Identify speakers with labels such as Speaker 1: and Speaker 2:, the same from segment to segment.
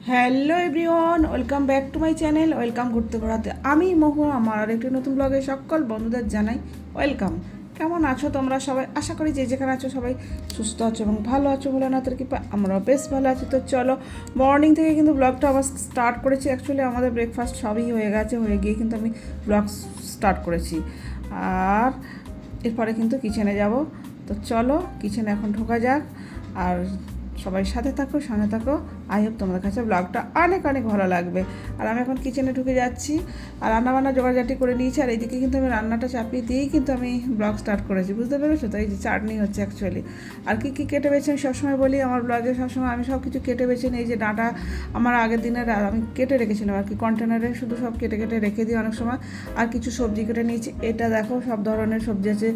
Speaker 1: Hello everyone, welcome back to my channel. Welcome ঘুরতে ঘোরাতে। আমি মহু, আমার আরেকটি নতুন ব্লগে সকল বন্ধুদের জানাই ওয়েলকাম। কেমন আছো তোমরা সবাই? আশা করি যে যেখানে আছো সবাই সুস্থ আছো এবং ভালো আছো বলে না তার কৃপা আমরাও বেশ ভালো আছি। তো চলো, মর্নিং থেকে কিন্তু ব্লগটা আবার স্টার্ট করেছি। অ্যাকচুয়ালি আমাদের ব্রেকফাস্ট সবই হয়ে গেছে, হয়ে গিয়ে কিন্তু আমি ব্লগ স্টার্ট করেছি। আর এরপরে কিন্তু কিচেনে যাব। তো চলো কিচেনে এখন ঢোকা যাক। আর সবাই সাথে থাকো, সঙ্গে থাকো। আই হোপ তোমাদের কাছে ব্লগটা অনেক অনেক ভালো লাগবে। আর আমি এখন কিচেনে ঢুকে যাচ্ছি আর রান্নাবান্না জোগাড়জাটি করে নিয়েছি। আর এইদিকে কিন্তু আমি রান্নাটা চাপিয়ে দিয়েই কিন্তু আমি ব্লগ স্টার্ট করেছি, বুঝতে পেরেছো? তো এই যে চাটনি হচ্ছে অ্যাকচুয়ালি। আর কী কী কেটে বেছে আমি সবসময় বলি আমার ব্লগে, সবসময় আমি সব কিছু কেটে বেছে নিই। এই যে ডাঁটা আমার আগের দিনের আমি কেটে রেখেছিলাম আর কি, কন্টেনারে শুধু সব কেটে কেটে রেখে দিই অনেক সময়। আর কিছু সবজি কেটে নিয়েছি। এটা দেখো সব ধরনের সবজি আছে,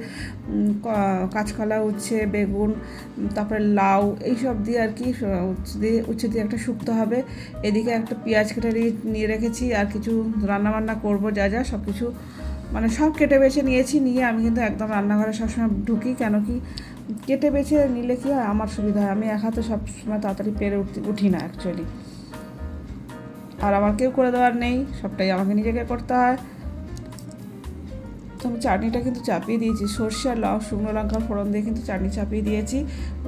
Speaker 1: কাঁচকলা, উচ্ছে, বেগুন, তারপরে লাউ, এইসব দিয়ে আর কি উচ্ছে দিয়ে একটা শুক্তো হবে। এদিকে একটা পেঁয়াজ কেটে নিয়ে রেখেছি। আর কিছু রান্নাবান্না করব, যা যা সব কিছু মানে সব কেটে বেছে নিয়েছি। নিয়ে আমি কিন্তু একদম রান্নাঘরে সবসময় ঢুকি, কেন কি কেটে বেছে নিলে কি হয় আমার সুবিধা হয়। আমি এক হাতে সবসময় তাড়াতাড়ি পেরে উঠি না অ্যাকচুয়ালি। আর আমার কেউ করে দেওয়ার নেই, সবটাই আমাকে নিজেকে করতে হয়। তো আমি চাটনিটা কিন্তু চাপিয়ে দিয়েছি, সর্ষে আর শুকনো লঙ্কা ফোড়ন দিয়ে কিন্তু চাটনি চাপিয়ে দিয়েছি।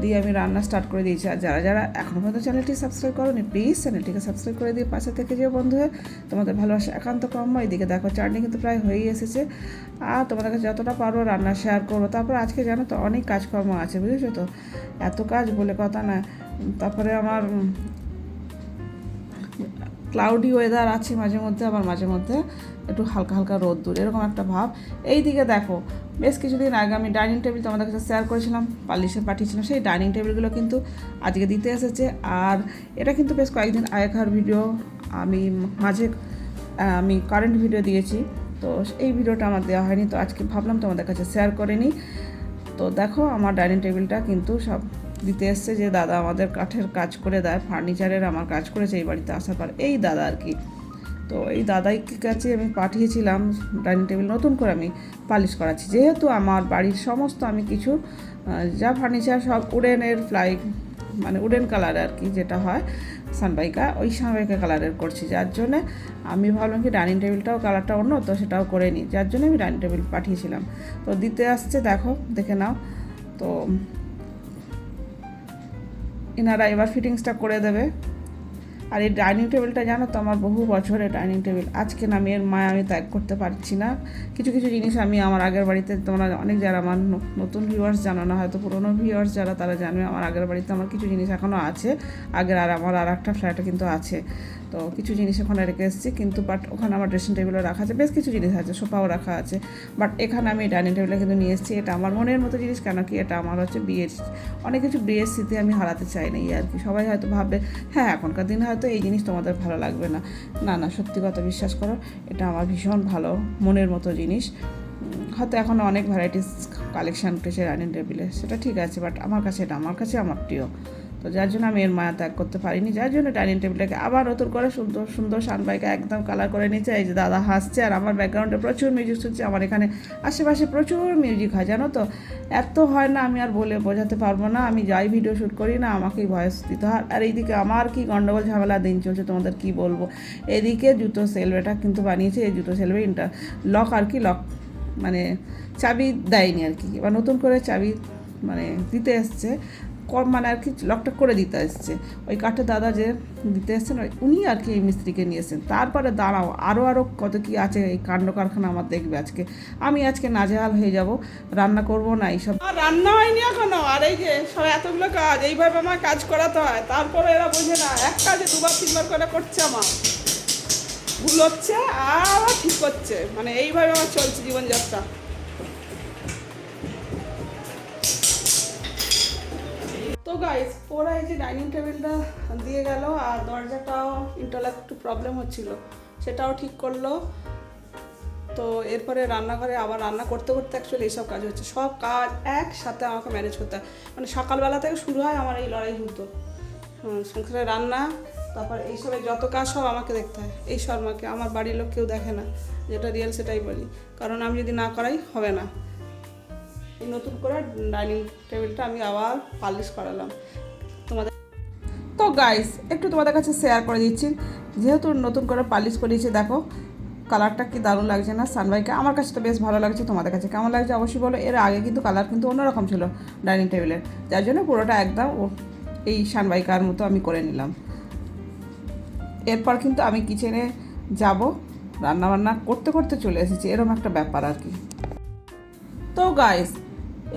Speaker 1: দিয়ে আমি রান্না স্টার্ট করে দিয়েছি। আর যারা যারা এখনও পর্যন্ত চ্যানেলটি সাবস্ক্রাইব করোনি, প্লিজ চ্যানেলটিকে সাবস্ক্রাইব করে দিয়ে পাশে থেকে যেও বন্ধু হয়ে। তোমাদের ভালোবাসা একান্ত কাম্য। এদিকে দেখো চাটনি কিন্তু প্রায় হয়েই এসেছে। আর তোমাদের কাছে যতটা পারো রান্না শেয়ার করবো। তারপর আজকে জানো তো অনেক কাজকর্ম আছে, বুঝেছো তো? এত কাজ বলে কথা না। তারপরে আমার ক্লাউডি ওয়েদার আছে মাঝে মধ্যে, আবার মাঝে মধ্যে একটু হালকা হালকা রোদ্দুর, এরকম একটা ভাব। এই দিকে দেখো বেশ কিছুদিন আগে আমি ডাইনিং টেবিল তোমাদের কাছে শেয়ার করেছিলাম, পালিশে পাঠিয়েছিলাম। সেই ডাইনিং টেবিলগুলো কিন্তু আজকে দিতে এসেছে। আর এটা কিন্তু বেশ কয়েকদিন আগেকার ভিডিও। আমি মাঝে আমি কারেন্ট ভিডিও দিয়েছি, তো এই ভিডিওটা আমার দেওয়া হয়নি। তো আজকে ভাবলাম তোমাদের কাছে শেয়ার করে নিই। তো দেখো আমার ডাইনিং টেবিলটা কিন্তু সব দিতে এসছে, যে দাদা আমাদের কাঠের কাজ করে দেয়, ফার্নিচারের আমার কাজ করেছে এই বাড়িতে আসার পর, এই দাদা আর কি। তো এই দাদাই কাছে আমি পাঠিয়েছিলাম ডাইনিং টেবিল নতুন করে আমি পালিশ করাচ্ছি। যেহেতু আমার বাড়ির সমস্ত আমি কিছু যা ফার্নিচার সব উডেনের মানে উডেন কালার আর কি, যেটা হয় সানবাইকা, ওই সানবাইকা কালারের করছি। যার জন্যে আমি ভাবলাম কি ডাইনিং টেবিলটাও কালারটা অন্য, তো সেটাও করে নিই। যার জন্য আমি ডাইনিং টেবিল পাঠিয়েছিলাম। তো দিতে আসছে, দেখো দেখে নাও। তো এনারা এবার ফিটিংসটা করে দেবে। আর এই ডাইনিং টেবিলটা জানো তো আমার বহু বছরের ডাইনিং টেবিল। আজকে না মেয়ের মায় আমি ত্যাগ করতে পারছি না। কিছু কিছু জিনিস আমি আমার আগের বাড়িতে, তোমরা অনেক যারা আমার নতুন ভিউয়ার্স জানো না, হয়তো পুরোনো ভিউয়ার্স যারা তারা জানবে আমার আগের বাড়িতে আমার কিছু জিনিস এখনও আছে। আগের আর আমার আর একটা ফ্ল্যাটে কিন্তু আছে। তো কিছু জিনিস ওখানে রেখে এসেছি, কিন্তু বাট ওখানে আমার ড্রেসিং টেবিলও রাখা আছে, বেশ কিছু জিনিস আছে, সোফাও রাখা আছে। বাট এখানে আমি ডাইনিং টেবিলে কিন্তু নিয়ে এসেছি। এটা আমার মনের মতো জিনিস, কেন কি এটা আমার হচ্ছে বিয়ের অনেক কিছু বিয়ের স্মৃতি আমি হারাতে চাই না, এই আর কি। সবাই হয়তো ভাববে হ্যাঁ এখনকার দিনে হয়তো এই জিনিস তোমাদের ভালো লাগবে না। না না, সত্যি কথা বিশ্বাস করো, এটা আমার ভীষণ ভালো মনের মতো জিনিস। হয়তো এখনও অনেক ভ্যারাইটিস কালেকশান উঠেছে ডাইনিং টেবিলে, সেটা ঠিক আছে, বাট আমার কাছে এটা আমার প্রিয়। তো যার জন্য আমি এর মায়া ত্যাগ করতে পারিনি। যার জন্য ডাইনিং টেবিলটাকে আবার নতুন করে সুন্দর সুন্দর সানবাইকা একদম কালার করে নিয়েছে। এই যে দাদা হাসছে, আর আমার ব্যাকগ্রাউন্ডে প্রচুর মিউজিক শুনছে। আমার এখানে আশেপাশে প্রচুর মিউজিক হয়, জানো তো? এত হয় না, আমি আর বলে বোঝাতে পারবো না। আমি যাই ভিডিও শ্যুট করি না, আমাকেই ভয়েস দিতে হয়। আর এইদিকে আমার কি গন্ডগোল ঝামেলা দিন চলছে তোমাদের কি বলবো। এদিকে জুতো সেলভেটা কিন্তু বানিয়েছে, এই জুতো সেলভে লক আর কি, লক মানে চাবি দেয়নি আর কি। এবার নতুন করে চাবি মানে দিতে এসছে, কম মানে আর কি লকটা করে দিতে এসছে। ওই কাঠের দাদা যে দিতে এসছেন উনি আর কি এই মিস্ত্রিকে নিয়েছেন। তারপরে দাঁড়াও, আরও কত কি আছে এই কাণ্ড কারখানা আমার দেখবে আজকে। আমি আজকে নাজেহাল হয়ে যাব, রান্না করব না এইসব। আর রান্না হয়নি এখনো। আর এই যে সব এতগুলো কাজ এইভাবে আমার কাজ করাতে হয়, তারপরে এরা বোঝে না, এক কাজে দুবার তিনবার করে করছে, আমার ভুল হচ্ছে আবার ঠিক করছে, মানে এইভাবে আমার চলছে জীবনযাত্রা। তো গাইস, ওরা এই যে ডাইনিং টেবিলটা দিয়ে গেল, আর দরজাটাও ইন্টারলক একটু প্রবলেম হচ্ছিল, সেটাও ঠিক করলো। তো এরপরে রান্নাঘরে আবার রান্না করতে করতে অ্যাকচুয়ালি এইসব কাজ হচ্ছে, সব কাজ একসাথে আমাকে ম্যানেজ করতে হয়। মানে সকালবেলা থেকে শুরু হয় আমার এই লড়াই যুদ্ধ, সংসারে রান্না, তারপর এইসবের যত কাজ সব আমাকে দেখতে হয়। এই শর্মাকে আমার বাড়ির লোক কেউ দেখে না, যেটা রিয়েল সেটাই বলি, কারণ আমি যদি না করাই হবে না। এই নতুন করে ডাইনিং টেবিলটা আমি আবার পালিশ করালাম তোমাদের। তো গাইস একটু তোমাদের কাছে শেয়ার করে দিচ্ছি, যেহেতু নতুন করে পালিশ করিয়েছি, দেখো কালারটা কি দারুণ লাগছে না সানবাইকে। আমার কাছে তো বেশ ভালো লাগছে, তোমাদের কাছে কেমন লাগছে অবশ্যই বলো। এর আগে কিন্তু কালার কিন্তু অন্যরকম ছিল ডাইনিং টেবিলের, যার জন্য পুরোটা একদম এই সানবাইকার মতো আমি করে নিলাম। এরপর কিন্তু আমি কিচেনে যাব, রান্নাবান্না করতে করতে চলে এসেছি, এরকম একটা ব্যাপার আর কি। তো গাইস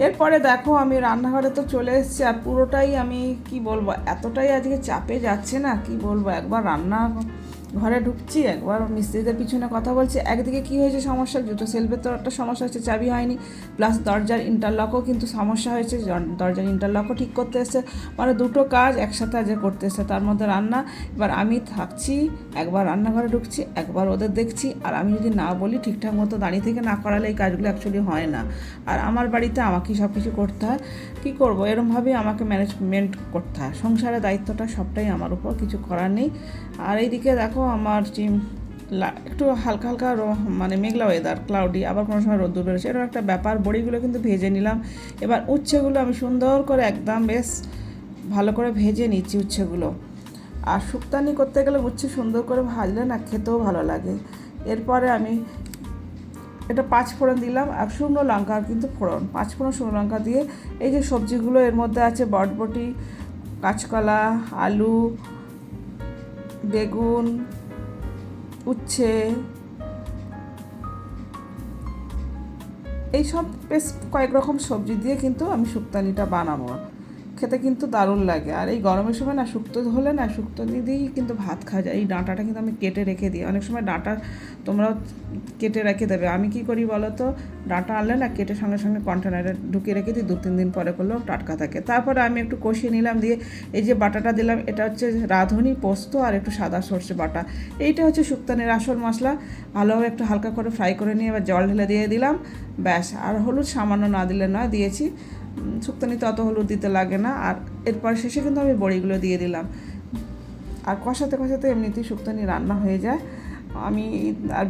Speaker 1: এরপরে দেখো আমি রান্নাঘরে তো চলে এসেছি, আর পুরোটাই আমি কি বলবো, এতটাই আজকে চাপে যাচ্ছে না কি বলবো। একবার রান্না ঘরে ঢুকছি, একবার মিস্ত্রিদের পিছনে কথা বলছি। একদিকে কি হয়েছে সমস্যা, জুতো সেলফের তো একটা সমস্যা হচ্ছে, চাবি হয়নি, প্লাস দরজার ইন্টারলকও কিন্তু সমস্যা হয়েছে, দরজার ইন্টারলকও ঠিক করতে এসছে। মানে দুটো কাজ একসাথে আজকে করতে এসছে, তার মধ্যে রান্না। এবার আমি থাকছি, একবার রান্নাঘরে ঢুকছি, একবার ওদের দেখছি। আর আমি যদি না বলি ঠিকঠাক মতো দাঁড়িয়ে থেকে না করালে এই কাজগুলো অ্যাকচুয়ালি হয় না। আর আমার বাড়িতে আমাকেই সব কিছু করতে হয়, কী করবো, এরমভাবেই আমাকে ম্যানেজমেন্ট করতে হয়। সংসারের দায়িত্বটা সবটাই আমার উপর, কিছু করার নেই। আর এইদিকে দেখো আমার একটু হালকা হালকা মানে মেঘলা ওয়েদার, ক্লাউডি, আবার কোনো সময় রোদ্দুর বেরোচ্ছে, এরকম একটা ব্যাপার। বড়িগুলো কিন্তু ভেজে নিলাম। এবার উচ্ছেগুলো আমি সুন্দর করে একদম বেশ ভালো করে ভেজে নিচ্ছি উচ্ছেগুলো। আর শুক্তানি করতে গেলে উচ্ছে সুন্দর করে ভাজলে না খেতেও ভালো লাগে। এরপরে আমি এটা 5 ফোড়ন দিলাম, আর শুকনো লঙ্কা কিন্তু ফোড়ন, 5 ফোড়ন শুকনো লঙ্কা দিয়ে এই যে সবজিগুলো এর মধ্যে আছে, বটবটি, কাঁচকলা, আলু, বেগুন, উচ্ছে, এইসব বেশ কয়েক রকম সবজি দিয়ে কিন্তু আমি শুক্তানিটা বানাবো। খেতে কিন্তু দারুণ লাগে। আর এই গরমের সময় না শুক্তো হলে না, শুক্তো দিয়েই কিন্তু ভাত খাওয়া যায়। এই ডাঁটাটা কিন্তু আমি কেটে রেখে দিই, অনেক সময় ডাঁটা তোমরাও কেটে রেখে দেবে। আমি কি করি বলো তো, ডাঁটা আনলে না কেটে সঙ্গে সঙ্গে কন্টেনারে ঢুকিয়ে রেখে দিই, 2-3 দিন পরে করলেও টাটকা থাকে। তারপরে আমি একটু কষিয়ে নিলাম, দিয়ে এই যে বাটাটা দিলাম, এটা হচ্ছে রাঁধুনি পোস্ত আর একটু সাদা সর্ষে বাটা। এইটা হচ্ছে শুক্তানির আসল মশলা। ভালোভাবে একটু হালকা করে ফ্রাই করে নিয়ে এবার জল ঢেলে দিয়ে দিলাম, ব্যাস। আর হলুদ সামান্য না দিলে নয়, দিয়েছি। শুক্তানিতে অত হলুদ দিতে লাগে না। আর এরপর শেষে কিন্তু আমি বড়িগুলো দিয়ে দিলাম, আর কষাতে কষাতে এমনিতেই শুক্তানি রান্না হয়ে যায়। আমি আর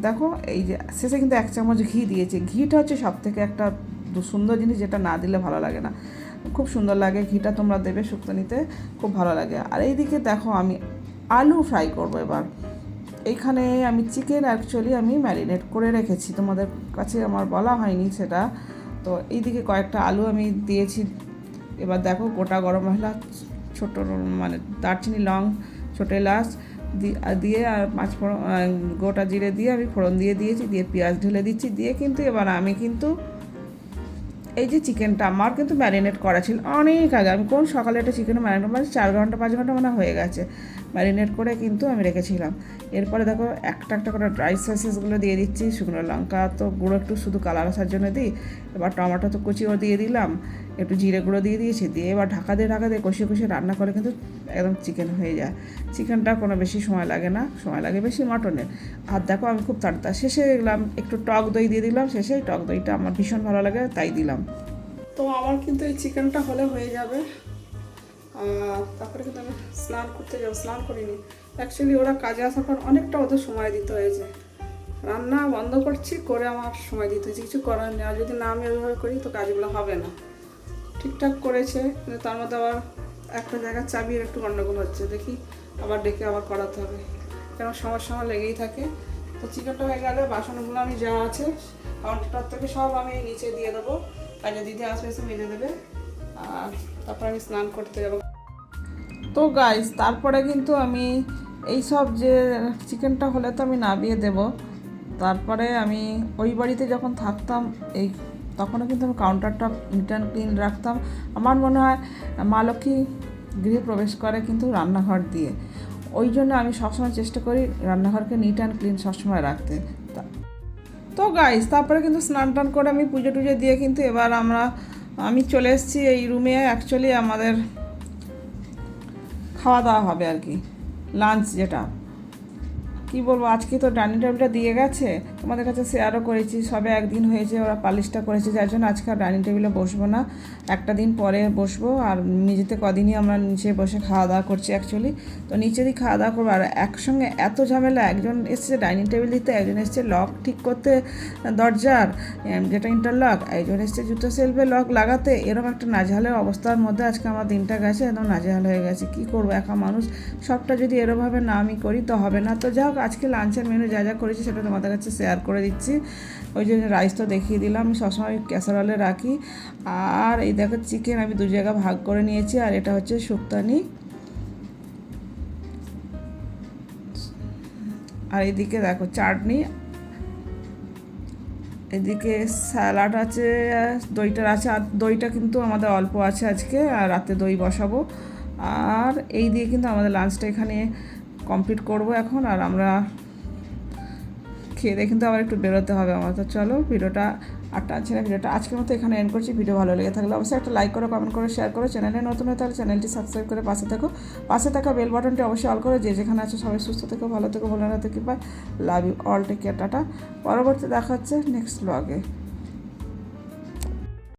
Speaker 1: দেখো এই যে শেষে কিন্তু 1 চামচ ঘি দিয়েছি। ঘিটা হচ্ছে সব থেকে একটা সুন্দর জিনিস, যেটা না দিলে ভালো লাগে না, খুব সুন্দর লাগে। ঘিটা তোমরা দেবে শুক্তানিতে, খুব ভালো লাগে। আর এইদিকে দেখো আমি আলু ফ্রাই করবো এবার। এইখানে আমি চিকেন অ্যাকচুয়ালি আমি ম্যারিনেট করে রেখেছি, তোমাদের কাছে আমার বলা হয়নি সেটা। তো এইদিকে কয়েকটা আলু আমি দিয়েছি। এবার দেখো গোটা গরম মশলা, ছোটো মানে দারচিনি, লং, ছোটো এলাচ দিয়ে আর 5 ফোড়ন, গোটা জিরে দিয়ে আমি ফোড়ন দিয়ে দিয়েছি, দিয়ে পেঁয়াজ ঢেলে দিচ্ছি, দিয়ে কিন্তু এবার আমি কিন্তু এই যে চিকেনটা আমার কিন্তু ম্যারিনেট করা ছিল অনেক আগে। আমি কোন সকালে একটা চিকেন ম্যারিনেট মানে 4 ঘন্টা 5 ঘন্টা মানে হয়ে গেছে ম্যারিনেট করে কিন্তু আমি রেখেছিলাম। এরপরে দেখো একটা একটা করে ড্রাই সসেসগুলো দিয়ে দিচ্ছি। শুকনো লঙ্কা তো গুঁড়ো একটু শুধু কালার আসার জন্য দিই। এবার টমেটো তো কুচিও দিয়ে দিলাম, একটু জিরে গুঁড়ো দিয়ে দিয়েছি, দিয়ে এবার ঢাকা দিয়ে কষিয়ে কষিয়ে রান্না করে কিন্তু একদম চিকেন হয়ে যায়। চিকেনটা কোনো বেশি সময় লাগে না, সময় লাগে বেশি মটনের। আর দেখো আমি খুব তাড়াতাড়ি শেষে দিলাম একটু টক দই দিয়ে দিলাম শেষে, টক দইটা আমার ভীষণ ভালো লাগে তাই দিলাম। তো আমার কিন্তু এই চিকেনটা হলে হয়ে যাবে। তারপরে কিন্তু আমি স্নান করতে যাবো, স্নান করিনি অ্যাকচুয়ালি। ওরা কাজে আসার পর অনেকটা ওদের সময় দিতে হয়েছে, রান্না বন্ধ করছি করে আমার সময় দিতে হয়েছে, কিছু করার নেই। আর যদি না আমি ওইভাবে করি তো কাজগুলো হবে না। ঠিকঠাক করেছে, কিন্তু তার মধ্যে আবার একটা জায়গার চাবির একটু গণ্ডগোল হচ্ছে, দেখি আবার ডেকে আবার করাতে হবে, কেন সমস্যা আমার লেগেই থাকে। তো চিকেনটা হয়ে গেলে বাসনগুলো আমি যা আছে কাউন্টার থেকে সব আমি নিচে দিয়ে দেবো, কাজে দিদি আসবে এসে মেজে দেবে। আর তারপর আমি স্নান করতে যাবো। তো গাইস তারপরে কিন্তু আমি এই সব যে চিকেনটা হলে তো আমি নামিয়ে দেব। তারপরে আমি ওই বাড়িতে যখন থাকতাম এই তখনও কিন্তু আমি কাউন্টারটা নিট অ্যান্ড ক্লিন রাখতাম। আমার মনে হয় মা লক্ষ্মী গৃহে প্রবেশ করে কিন্তু রান্নাঘর দিয়ে, ওই জন্য আমি সবসময় চেষ্টা করি রান্নাঘরকে নিট অ্যান্ড ক্লিন সবসময় রাখতে। তো গাইস তারপরে কিন্তু স্নান টান করে আমি পুজো টুজো দিয়ে কিন্তু এবার আমি চলে এসেছি এই রুমে। অ্যাকচুয়ালি আমাদের খাওয়া দাওয়া হবে আর কি, লাঞ্চ যেটা কী বলবো, আজকে তো ডাইনিং টেবিলটা দিয়ে গেছে, তোমাদের কাছে শেয়ারও করেছি। সবে একদিন হয়েছে ওরা পালিশটা করেছে, যার জন্য আজকে আর ডাইনিং টেবিলে বসবো না, একটা দিন পরে বসবো। আর নিজেতে কদিনই আমরা নিচে বসে খাওয়া দাওয়া করছি অ্যাকচুয়ালি, তো নিচেরই খাওয়া দাওয়া করবো। আর একসঙ্গে এত ঝামেলা, একজন এসছে ডাইনিং টেবিল দিতে, একজন এসছে লক ঠিক করতে দরজার, যেটা ইন্টারলক, একজন এসছে জুতো সেলফে লক লাগাতে। এরকম একটা নাজেহালের অবস্থার মধ্যে আজকে আমার দিনটা গেছে, একদম নাজেহাল হয়ে গেছে। কি করবো, একা মানুষ, সবটা যদি এরকমভাবে না আমি করি তো হবে না। তো যাই হোক, আজকে লাঞ্চের মেনু যা যা করেছি সেটা তোমাদের কাছে শেয়ার করে দিচ্ছি। ওই যে রাইস তো দেখিয়ে দিলাম, আমি সবসময় ক্যাসারোলে রাখি। আর এই দেখো চিকেন আমি 2 জায়গা ভাগ করে নিয়েছি, আর এটা হচ্ছে শুক্তানি। আর এদিকে দেখো চাটনি, এদিকে স্যালাড আছে, দইটার আছে। আর দইটা কিন্তু আমাদের অল্প আছে আজকে, আর রাতে দই বসাবো। আর এই দিয়ে কিন্তু আমাদের লাঞ্চটা এখানে কমপ্লিট করব এখন। আর আমরা খেয়ে দিয়ে কিন্তু আবার একটু বেরোতে হবে আমার। তো চলো, ভিডিওটা আর টানছি না, ভিডিওটা আজকের মতো এখানে এন্ড করছি। ভিডিও ভালো লেগে থাকলে অবশ্যই একটা লাইক করো, কমেন্ট করো, শেয়ার করো। চ্যানেলে নতুন হয়ে তাহলে চ্যানেলটি সাবস্ক্রাইব করে পাশে থাকা বেল বাটনটি অবশ্যই অল করো। যে যেখানে আছে সবাই সুস্থ থেকো, ভালো থেকো, ভোলে না থেকো। Bye, love you all, take care, tata. পরবর্তী দেখা হচ্ছে নেক্সট ব্লগে।